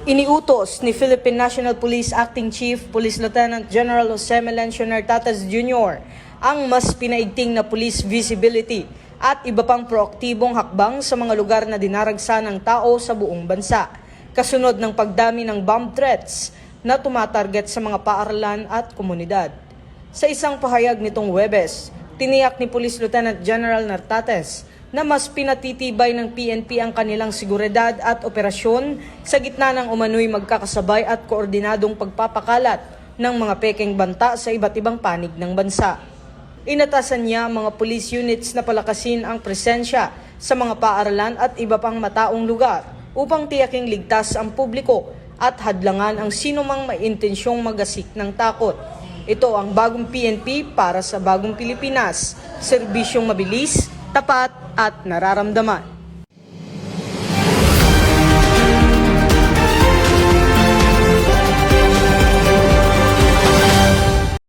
Iniutos ni Philippine National Police Acting Chief Police Lieutenant General Jose Melencio Nartates Jr. ang mas pinaigting na police visibility at iba pang proaktibong hakbang sa mga lugar na dinaragsa ng tao sa buong bansa, kasunod ng pagdami ng bomb threats na tumatarget sa mga paaralan at komunidad. Sa isang pahayag nitong Huwebes, tiniyak ni Police Lieutenant General Nartates na mas pinatitibay ng PNP ang kanilang seguridad at operasyon sa gitna ng umano'y magkakasabay at koordinadong pagpapakalat ng mga pekeng banta sa iba't ibang panig ng bansa. Inatasan niya ang mga police units na palakasin ang presensya sa mga paaralan at iba pang mataong lugar upang tiyaking ligtas ang publiko at hadlangan ang sinumang may intensyong magasik ng takot. Ito ang bagong PNP para sa bagong Pilipinas, serbisyong mabilis, tapat at nararamdaman.